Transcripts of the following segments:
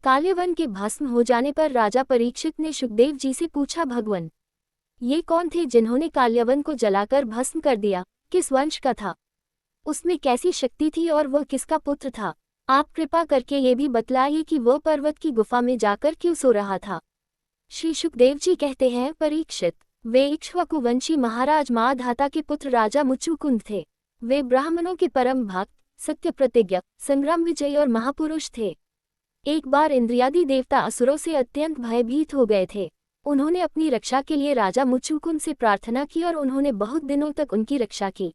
काल्यवन के भस्म हो जाने पर राजा परीक्षित ने सुखदेव जी से पूछा, भगवन, ये कौन थे जिन्होंने काल्यवन को जलाकर भस्म कर दिया? किस वंश का था? उसमें कैसी शक्ति थी और वह किसका पुत्र था? आप कृपा करके ये भी बतलाइए कि वह पर्वत की गुफा में जाकर क्यों सो रहा था। श्री सुखदेव जी कहते हैं, परीक्षित, वे इक्ष्वाकुवंशी महाराज माधाता के पुत्र राजा मुचुकुंद थे। वे ब्राह्मणों के परम भक्त, सत्य प्रतिज्ञ, संग्राम विजयी और महापुरुष थे। एक बार इंद्रियादि देवता असुरों से अत्यंत भयभीत हो गए थे। उन्होंने अपनी रक्षा के लिए राजा मुचुकुंद से प्रार्थना की और उन्होंने बहुत दिनों तक उनकी रक्षा की।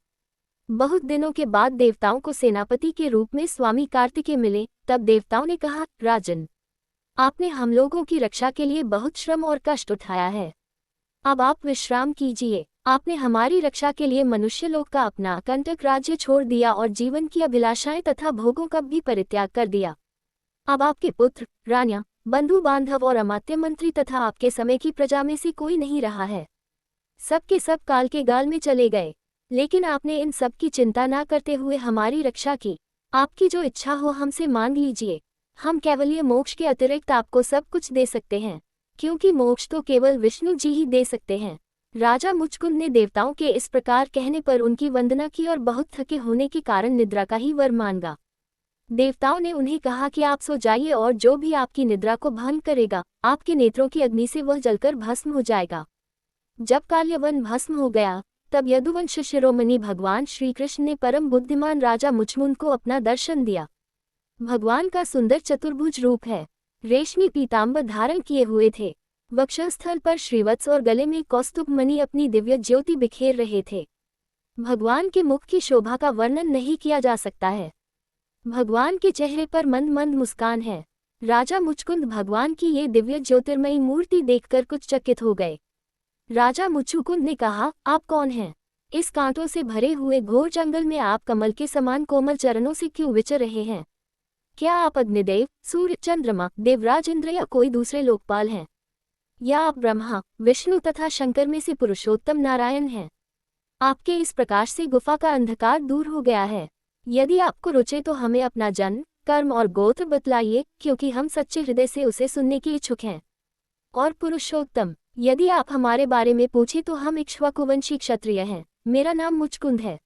बहुत दिनों के बाद देवताओं को सेनापति के रूप में स्वामी कार्तिकेय मिले। तब देवताओं ने कहा, राजन, आपने हम लोगों की रक्षा के लिए बहुत श्रम और कष्ट उठाया है, अब आप विश्राम कीजिए। आपने हमारी रक्षा के लिए मनुष्यलोक का अपना कंटक राज्य छोड़ दिया और जीवन की अभिलाषाएं तथा भोगों का भी परित्याग कर दिया। अब आपके पुत्र, रानियां, बंधु बांधव और अमात्य मंत्री तथा आपके समय की प्रजा में से कोई नहीं रहा है। सब के सब काल के गाल में चले गए। लेकिन आपने इन सब की चिंता ना करते हुए हमारी रक्षा की। आपकी जो इच्छा हो हमसे मांग लीजिए। हम केवल मोक्ष के अतिरिक्त आपको सब कुछ दे सकते हैं, क्योंकि मोक्ष तो केवल विष्णु जी ही दे सकते हैं। राजा मुचकुंद ने देवताओं के इस प्रकार कहने पर उनकी वंदना की और बहुत थके होने के कारण निद्रा का ही वर मांगा। देवताओं ने उन्हें कहा कि आप सो जाइए और जो भी आपकी निद्रा को भंग करेगा, आपके नेत्रों की अग्नि से वह जलकर भस्म हो जाएगा। जब काल्यवन भस्म हो गया, तब यदुवंश शिरोमणि भगवान श्री कृष्ण ने परम बुद्धिमान राजा मुचमुंद को अपना दर्शन दिया। भगवान का सुंदर चतुर्भुज रूप है। रेशमी पीताम्बर धारण किए हुए थे। वक्षस्थल पर श्रीवत्स और गले में कौस्तुभ मणि अपनी दिव्य ज्योति बिखेर रहे थे। भगवान के मुख की शोभा का वर्णन नहीं किया जा सकता है। भगवान के चेहरे पर मंद मंद मुस्कान है। राजा मुचकुंद भगवान की ये दिव्य ज्योतिर्मयी मूर्ति देखकर कुछ चकित हो गए। राजा मुचुकुंद ने कहा, आप कौन हैं? इस कांटों से भरे हुए घोर जंगल में आप कमल के समान कोमल चरणों से क्यों विचर रहे हैं? क्या आप अग्निदेव, सूर्य, चंद्रमा, देवराज इंद्र या कोई दूसरे लोकपाल हैं? या आप ब्रह्मा, विष्णु तथा शंकर में से पुरुषोत्तम नारायण हैं? आपके इस प्रकाश से गुफा का अंधकार दूर हो गया है। यदि आपको रुचे तो हमें अपना जन्म, कर्म और गोत्र बतलाइए, क्योंकि हम सच्चे हृदय से उसे सुनने के इच्छुक हैं। और पुरुषोत्तम, यदि आप हमारे बारे में पूछे तो हम इक्ष्वाकुवंशी क्षत्रिय हैं। मेरा नाम मुचकुंद है।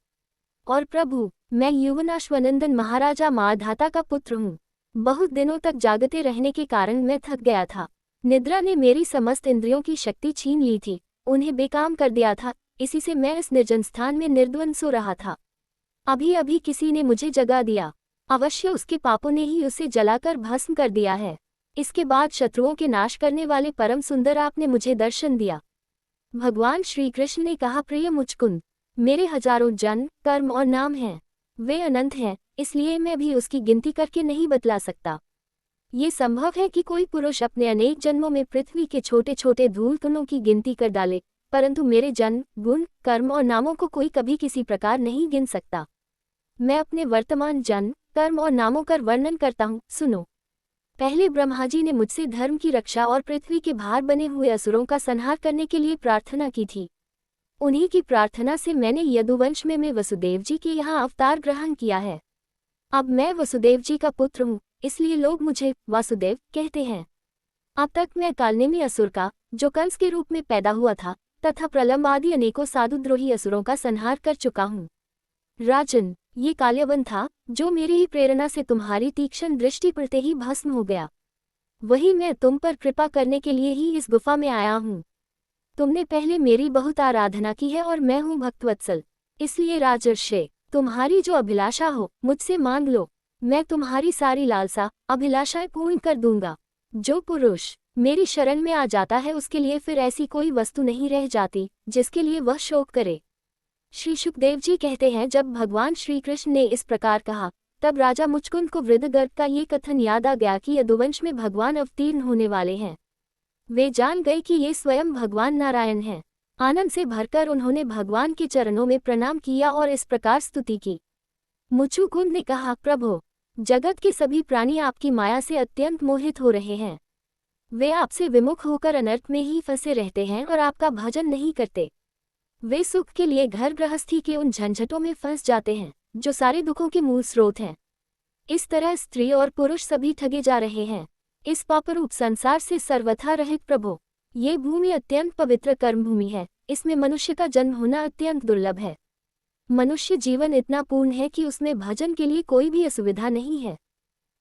और प्रभु, मैं युवनाश्वनंदन महाराजा माधाता का पुत्र हूँ। बहुत दिनों तक जागते रहने के कारण मैं थक गया था। निद्रा ने मेरी समस्त इंद्रियों की शक्ति छीन ली थी, उन्हें बेकाम कर दिया था। इसी से मैं इस निर्जन स्थान में निर्द्वंद सो रहा था। अभी अभी किसी ने मुझे जगा दिया। अवश्य उसके पापों ने ही उसे जलाकर भस्म कर दिया है। इसके बाद शत्रुओं के नाश करने वाले परम सुंदर आपने मुझे दर्शन दिया। भगवान श्री कृष्ण ने कहा, प्रिय मुचकुंद, मेरे हजारों जन्म, कर्म और नाम हैं। वे अनंत हैं, इसलिए मैं भी उसकी गिनती करके नहीं बतला सकता। ये संभव है कि कोई पुरुष अपने अनेक जन्मों में पृथ्वी के छोटे छोटे धूल कणों की गिनती कर डाले, परंतु मेरे जन्म, गुण, कर्म और नामों को कोई कभी किसी प्रकार नहीं गिन सकता। मैं अपने वर्तमान जन्म, कर्म और नामों का वर्णन करता हूँ, सुनो। पहले ब्रह्मा जी ने मुझसे धर्म की रक्षा और पृथ्वी के भार बने हुए असुरों का संहार करने के लिए प्रार्थना की थी। उन्हीं की प्रार्थना से मैंने यदुवंश में वसुदेव जी के यहाँ अवतार ग्रहण किया है। अब मैं वसुदेव जी का पुत्र हूँ, इसलिए लोग मुझे वासुदेव कहते हैं। अब तक मैं कालनेमी असुर का, जो कंस के रूप में पैदा हुआ था, तथा प्रलंब आदि अनेकों साधुद्रोही असुरों का संहार कर चुका हूँ। राजन, ये काल्यवन था, जो मेरी ही प्रेरणा से तुम्हारी तीक्ष्ण दृष्टि पड़ते ही भस्म हो गया। वही मैं तुम पर कृपा करने के लिए ही इस गुफा में आया हूँ। तुमने पहले मेरी बहुत आराधना की है और मैं हूँ भक्तवत्सल, इसलिए राजर्षे, तुम्हारी जो अभिलाषा हो मुझसे मांग लो। मैं तुम्हारी सारी लालसा, अभिलाषाएं पूर्ण कर दूंगा। जो पुरुष मेरी शरण में आ जाता है उसके लिए फिर ऐसी कोई वस्तु नहीं रह जाती जिसके लिए वह शोक करे। श्री सुखदेव जी कहते हैं, जब भगवान श्री कृष्ण ने इस प्रकार कहा, तब राजा मुचकुंद को वृद्धगर्भ का ये कथन याद आ गया कि यदुवंश में भगवान अवतीर्ण होने वाले हैं। वे जान गए कि ये स्वयं भगवान नारायण हैं। आनंद से भरकर उन्होंने भगवान के चरणों में प्रणाम किया और इस प्रकार स्तुति की। मुचुकुंद ने कहा, प्रभो, जगत के सभी प्राणी आपकी माया से अत्यंत मोहित हो रहे हैं। वे आपसे विमुख होकर अनर्थ में ही फंसे रहते हैं और आपका भजन नहीं करते। वे सुख के लिए घर गृहस्थी के उन झंझटों में फंस जाते हैं जो सारे दुखों के मूल स्रोत हैं। इस तरह स्त्री और पुरुष सभी ठगे जा रहे हैं। इस पापरूप संसार से सर्वथा रहित प्रभो, ये भूमि अत्यंत पवित्र कर्मभूमि है, इसमें मनुष्य का जन्म होना अत्यंत दुर्लभ है। मनुष्य जीवन इतना पूर्ण है कि उसमें भजन के लिए कोई भी असुविधा नहीं है।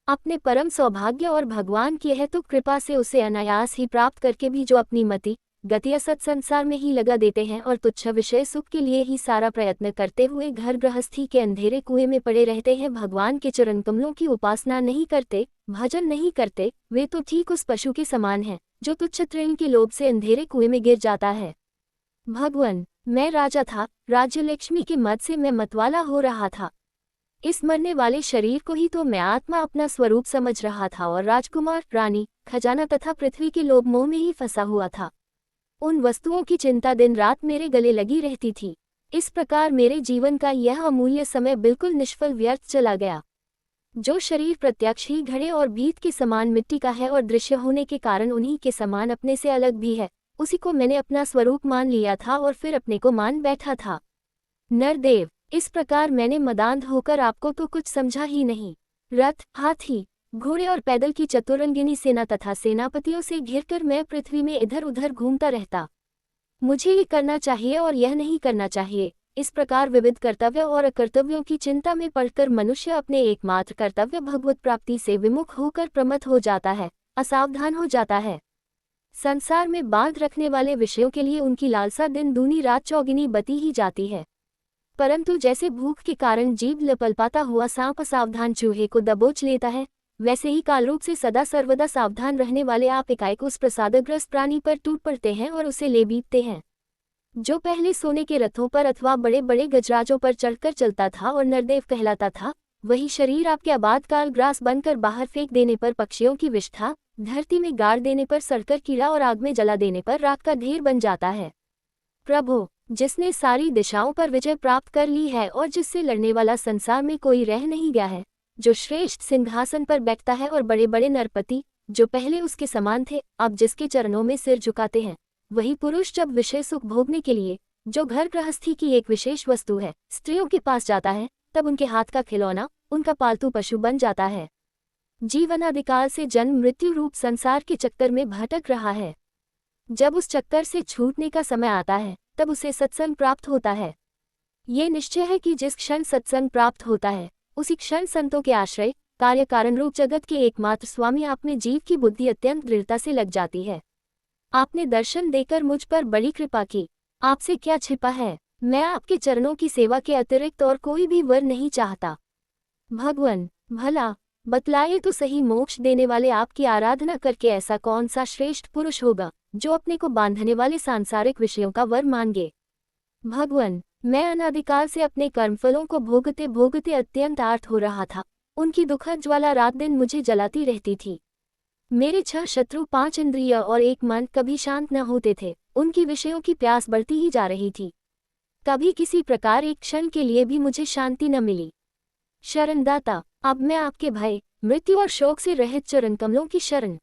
अपने परम सौभाग्य और भगवान की है तो कृपा से उसे अनायास ही प्राप्त करके भी जो अपनी मति गति असत संसार में ही लगा देते हैं और तुच्छ विषय सुख के लिए ही सारा प्रयत्न करते हुए घर गृहस्थी के अंधेरे कुएं में पड़े रहते हैं, भगवान के चरण कमलों की उपासना नहीं करते, भजन नहीं करते, वे तो ठीक उस पशु के समान हैं जो तुच्छ तृण के लोभ से अंधेरे कुएं में गिर जाता है। भगवान, मैं राजा था, राज्य लक्ष्मी के मद से मैं मतवाला हो रहा था। इस मरने वाले शरीर को ही तो मैं आत्मा अपना स्वरूप समझ रहा था और राजकुमार, रानी, खजाना तथा पृथ्वी के लोभ मोह में ही फंसा हुआ था। उन वस्तुओं की चिंता दिन रात मेरे गले लगी रहती थी। इस प्रकार मेरे जीवन का यह अमूल्य समय बिल्कुल निष्फल व्यर्थ चला गया। जो शरीर प्रत्यक्ष ही घड़े और भीत के समान मिट्टी का है और दृश्य होने के कारण उन्हीं के समान अपने से अलग भी है, उसी को मैंने अपना स्वरूप मान लिया था और फिर अपने को मान बैठा था। नरदेव, इस प्रकार मैंने मदांध होकर आपको तो कुछ समझा ही नहीं। रथ, हाथी, घोड़े और पैदल की चतुरंगिनी सेना तथा सेनापतियों से घिरकर मैं पृथ्वी में इधर उधर घूमता रहता। मुझे ये करना चाहिए और यह नहीं करना चाहिए, इस प्रकार विविध कर्तव्य और अकर्तव्यों की चिंता में पड़कर मनुष्य अपने एकमात्र कर्तव्य भगवत प्राप्ति से विमुख होकर प्रमत्त हो जाता है, असावधान हो जाता है। संसार में बांध रखने वाले विषयों के लिए उनकी लालसा दिन दूनी रात चौगुनी बती ही जाती है। परंतु जैसे भूख के कारण जीभ लपलपाता हुआ सांप असावधान चूहे को दबोच लेता है, वैसे ही कालरूप से सदा सर्वदा सावधान रहने वाले आप एकाएक उस प्रसादग्रस्त प्राणी पर टूट पड़ते हैं और उसे ले बीतते हैं। जो पहले सोने के रथों पर अथवा बड़े बड़े गजराजों पर चढ़कर चलता था और नरदेव कहलाता था, वही शरीर आपके आबादकाल ग्रास बनकर बाहर फेंक देने पर पक्षियों की विष्ठा, धरती में गाड़ देने पर सड़कर कीड़ा और आग में जला देने पर राख का ढेर बन जाता है। प्रभो, जिसने सारी दिशाओं पर विजय प्राप्त कर ली है और जिससे लड़ने वाला संसार में कोई रह नहीं गया है, जो श्रेष्ठ सिंहासन पर बैठता है और बड़े बड़े नरपति जो पहले उसके समान थे अब जिसके चरणों में सिर झुकाते हैं, वही पुरुष जब विषय सुख भोगने के लिए, जो घर गृहस्थी की एक विशेष वस्तु है, स्त्रियों के पास जाता है, तब उनके हाथ का खिलौना उनका पालतू पशु बन जाता है। जीवनादिकाल से जन्म मृत्यु रूप संसार के चक्कर में भटक रहा है। जब उस चक्कर से छूटने का समय आता है, तब उसे सत्संग प्राप्त होता है। ये निश्चय है कि जिस क्षण सत्संग प्राप्त होता है, उसी क्षण संतों के आश्रय, कार्य कारण रूप जगत के एकमात्र स्वामी आप में जीव की बुद्धि अत्यंत दृढ़ता से लग जाती है। आपने दर्शन देकर मुझ पर बड़ी कृपा की। आपसे क्या छिपा है, मैं आपके चरणों की सेवा के अतिरिक्त और कोई भी वर नहीं चाहता। भगवान, भला बतलाए तो सही, मोक्ष देने वाले आपकी आराधना करके ऐसा कौन सा श्रेष्ठ पुरुष होगा जो अपने को बांधने वाले सांसारिक विषयों का वर मांगे। भगवान, मैं अनादिकाल से अपने कर्मफलों को भोगते भोगते अत्यंत आर्त हो रहा था। उनकी दुखद ज्वाला रात दिन मुझे जलाती रहती थी। मेरे 6 शत्रु, 5 इंद्रिय और 1 मन कभी शांत न होते थे। उनकी विषयों की प्यास बढ़ती ही जा रही थी। कभी किसी प्रकार एक क्षण के लिए भी मुझे शांति न मिली। शरणदाता, अब मैं आपके भय, मृत्यु और शोक से रहित चरण कमलों की शरण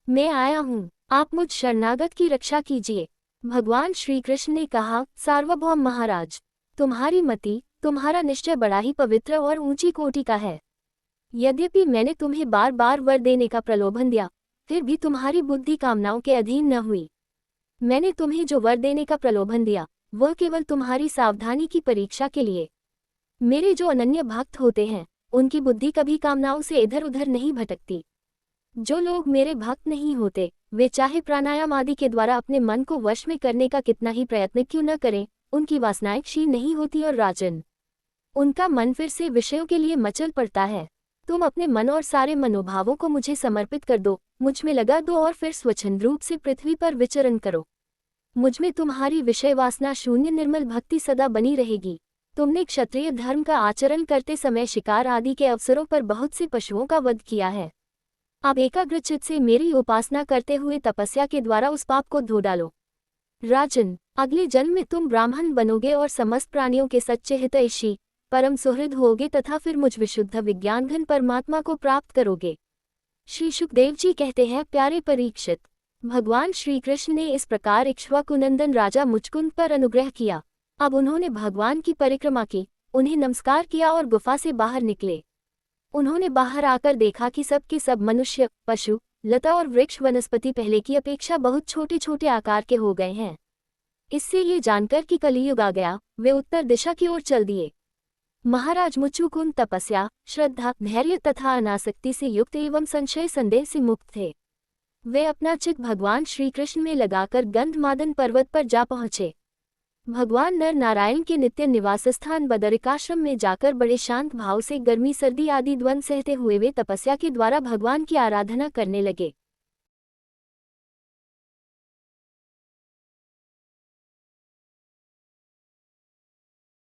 में आया हूँ। आप मुझ शरणागत की रक्षा कीजिए। भगवान श्री कृष्ण ने कहा, सार्वभौम महाराज, तुम्हारी मति, तुम्हारा निश्चय बड़ा ही पवित्र और ऊंची कोटि का है। यद्यपि मैंने तुम्हें बार बार वर देने का प्रलोभन दिया, फिर भी तुम्हारी बुद्धि कामनाओं के अधीन न हुई। मैंने तुम्हें जो वर देने का प्रलोभन दिया, वह केवल तुम्हारी सावधानी की परीक्षा के लिए। मेरे जो अनन्य भक्त होते हैं, उनकी बुद्धि कभी कामनाओं से इधर उधर नहीं भटकती। जो लोग मेरे भक्त नहीं होते, वे चाहे प्राणायाम आदि के द्वारा अपने मन को वश में करने का कितना ही प्रयत्न क्यों न करें, उनकी वासनाएं क्षीण नहीं होती और राजन, उनका मन फिर से विषयों के लिए मचल पड़ता है। तुम अपने मन और सारे मनोभावों को मुझे समर्पित कर दो, मुझ में लगा दो और फिर स्वच्छंद रूप से पृथ्वी पर विचरण करो। मुझ में तुम्हारी विषय वासना शून्य निर्मल भक्ति सदा बनी रहेगी। तुमने क्षत्रिय धर्म का आचरण करते समय शिकार आदि के अवसरों पर बहुत से पशुओं का वध किया है। अब एकाग्रचित से मेरी उपासना करते हुए तपस्या के द्वारा उस पाप को धो डालो। राजन, अगले जन्म में तुम ब्राह्मण बनोगे और समस्त प्राणियों के सच्चे हितैषी, परम सुहृद होगे तथा फिर मुझ विशुद्ध विज्ञानघन परमात्मा को प्राप्त करोगे। श्री सुखदेव जी कहते हैं, प्यारे परीक्षित, भगवान श्री कृष्ण ने इस प्रकार इक्ष्वाकुनंदन राजा मुचकुंद पर अनुग्रह किया। अब उन्होंने भगवान की परिक्रमा की, उन्हें नमस्कार किया और गुफा से बाहर निकले। उन्होंने बाहर आकर देखा कि सब के सब मनुष्य, पशु, लता और वृक्ष वनस्पति पहले की अपेक्षा बहुत छोटे छोटे आकार के हो गए हैं। इससे ये जानकर कि कलियुग आ गया, वे उत्तर दिशा की ओर चल दिए। महाराज मुचुकुंद तपस्या, श्रद्धा, धैर्य तथा अनासक्ति से युक्त एवं संशय संदेह से मुक्त थे। वे अपना चित्त भगवान श्री कृष्ण में लगाकर गंधमादन पर्वत पर जा पहुँचे। भगवान नर नारायण के नित्य निवास स्थान बदरिकाश्रम में जाकर बड़े शांत भाव से गर्मी सर्दी आदि द्वंद्व सहते हुए वे तपस्या के द्वारा भगवान की आराधना करने लगे।